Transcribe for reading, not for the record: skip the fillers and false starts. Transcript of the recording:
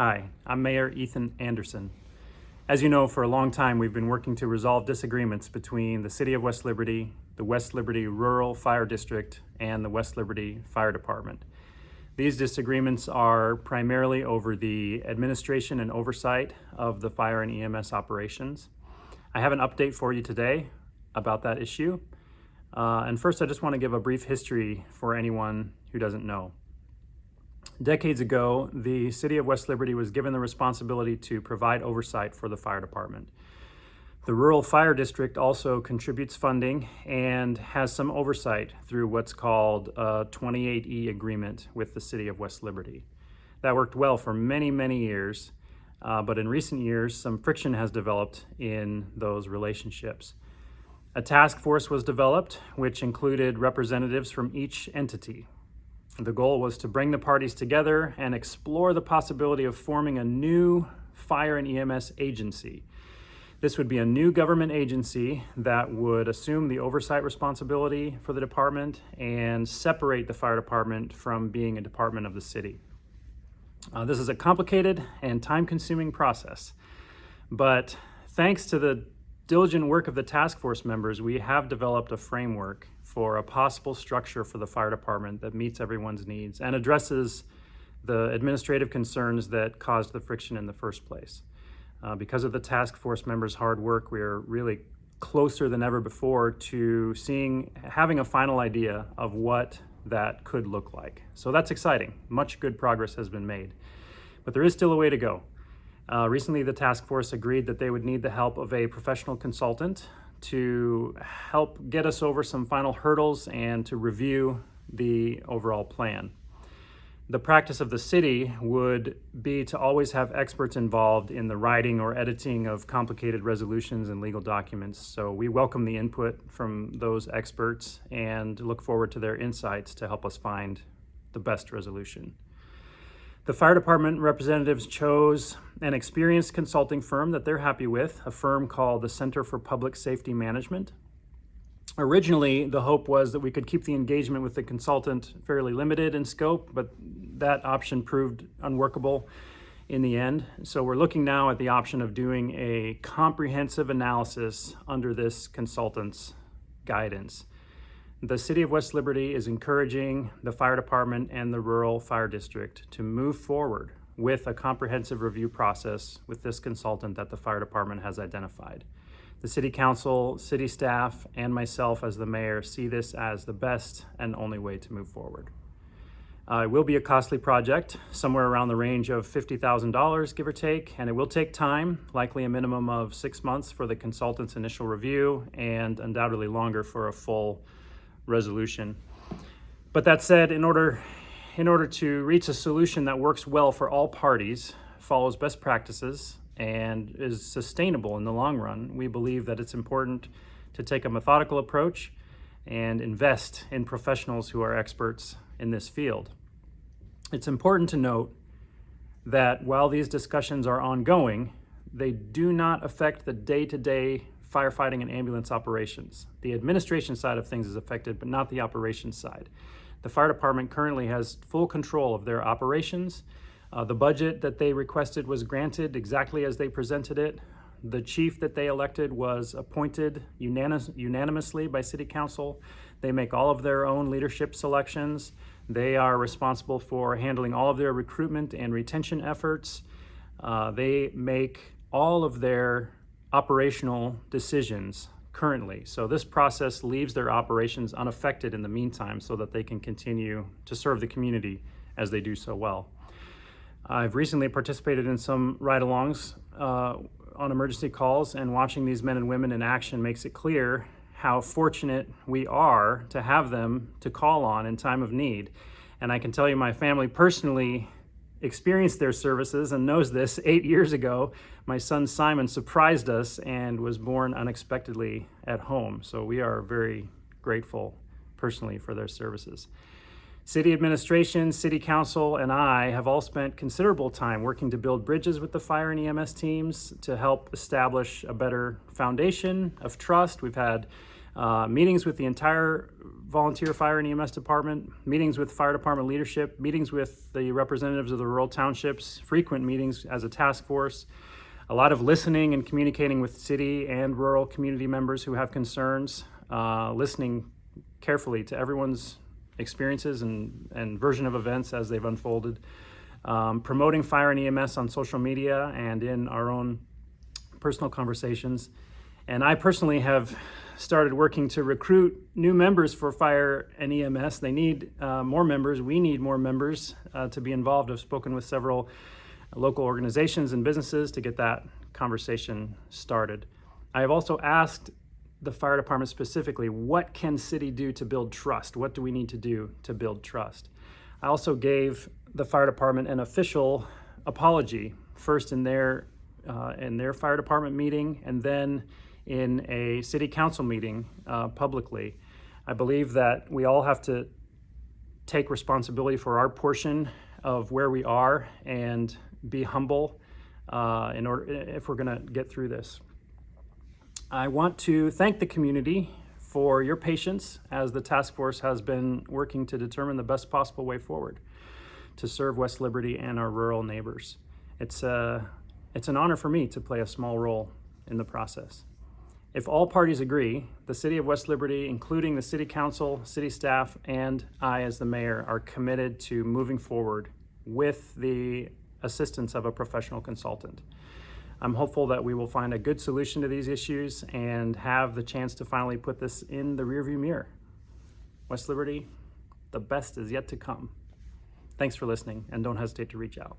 Hi, I'm Mayor Ethan Anderson. As you know, for a long time we've been working to resolve disagreements between the City of West Liberty, the West Liberty Rural Fire District, and the West Liberty Fire Department. These disagreements are primarily over the administration and oversight of the fire and EMS operations. I have an update for you today about that issue. And first, I just want to give a brief history for anyone who doesn't know. Decades ago, the City of West Liberty was given the responsibility to provide oversight for the fire department. The Rural Fire District also contributes funding and has some oversight through what's called a 28E agreement with the City of West Liberty. That worked well for many years, but in recent years, some friction has developed in those relationships. A task force was developed, which included representatives from each entity. The goal was to bring the parties together and explore the possibility of forming a new fire and EMS agency. This would be a new government agency that would assume the oversight responsibility for the department and separate the fire department from being a department of the city. This is a complicated and time-consuming process, but thanks to the diligent work of the task force members, we have developed a framework for a possible structure for the fire department that meets everyone's needs and addresses the administrative concerns that caused the friction in the first place. Because of the task force members' hard work, we are really closer than ever before to having a final idea of what that could look like. So that's exciting. Much good progress has been made, but there is still a way to go. Recently, the task force agreed that they would need the help of a professional consultant to help get us over some final hurdles and to review the overall plan. The practice of the city would be to always have experts involved in the writing or editing of complicated resolutions and legal documents. So we welcome the input from those experts and look forward to their insights to help us find the best resolution. The fire department representatives chose an experienced consulting firm that they're happy with, a firm called the Center for Public Safety Management. Originally, the hope was that we could keep the engagement with the consultant fairly limited in scope, but that option proved unworkable in the end. So we're looking now at the option of doing a comprehensive analysis under this consultant's guidance. The City of West Liberty is encouraging the fire department and the Rural Fire District to move forward with a comprehensive review process with this consultant that the fire department has identified. The City Council, city staff, and myself as the mayor see this as the best and only way to move forward. It will be a costly project, somewhere around the range of $50,000, give or take, and it will take time, likely a minimum of 6 months for the consultant's initial review and undoubtedly longer for a full resolution. But that said, in order to reach a solution that works well for all parties, follows best practices, and is sustainable in the long run, we believe that it's important to take a methodical approach and invest in professionals who are experts in this field. It's important to note that while these discussions are ongoing, they do not affect the day-to-day firefighting and ambulance operations. The administration side of things is affected, but not the operations side. The fire department currently has full control of their operations. The budget that they requested was granted exactly as they presented it. The chief that they elected was appointed unanimously by City Council. They make all of their own leadership selections. They are responsible for handling all of their recruitment and retention efforts. They make all of their operational decisions currently. So this process leaves their operations unaffected in the meantime so that they can continue to serve the community as they do so well. I've recently participated in some ride-alongs on emergency calls, and watching these men and women in action makes it clear how fortunate we are to have them to call on in time of need. And I can tell you my family personally experienced their services and knows this. 8 years ago, my son Simon surprised us and was born unexpectedly at home. So we are very grateful personally for their services. City administration, City Council, and I have all spent considerable time working to build bridges with the fire and EMS teams to help establish a better foundation of trust. We've had meetings with the entire volunteer fire and EMS department, meetings with fire department leadership, meetings with the representatives of the rural townships, frequent meetings as a task force, a lot of listening and communicating with city and rural community members who have concerns, listening carefully to everyone's experiences and version of events as they've unfolded, promoting fire and EMS on social media and in our own personal conversations. And I personally have started working to recruit new members for fire and EMS. They need more members. We need more members to be involved. I've spoken with several local organizations and businesses to get that conversation started. I have also asked the fire department specifically, what can city do to build trust? What do we need to do to build trust? I also gave the fire department an official apology, first in their fire department meeting and then in a city council meeting publicly. I believe that we all have to take responsibility for our portion of where we are and be humble if we're going to get through this. I want to thank the community for your patience as the task force has been working to determine the best possible way forward to serve West Liberty and our rural neighbors. It's an honor for me to play a small role in the process. If all parties agree, the City of West Liberty, including the City Council, city staff, and I as the mayor, are committed to moving forward with the assistance of a professional consultant. I'm hopeful that we will find a good solution to these issues and have the chance to finally put this in the rearview mirror. West Liberty, the best is yet to come. Thanks for listening, and don't hesitate to reach out.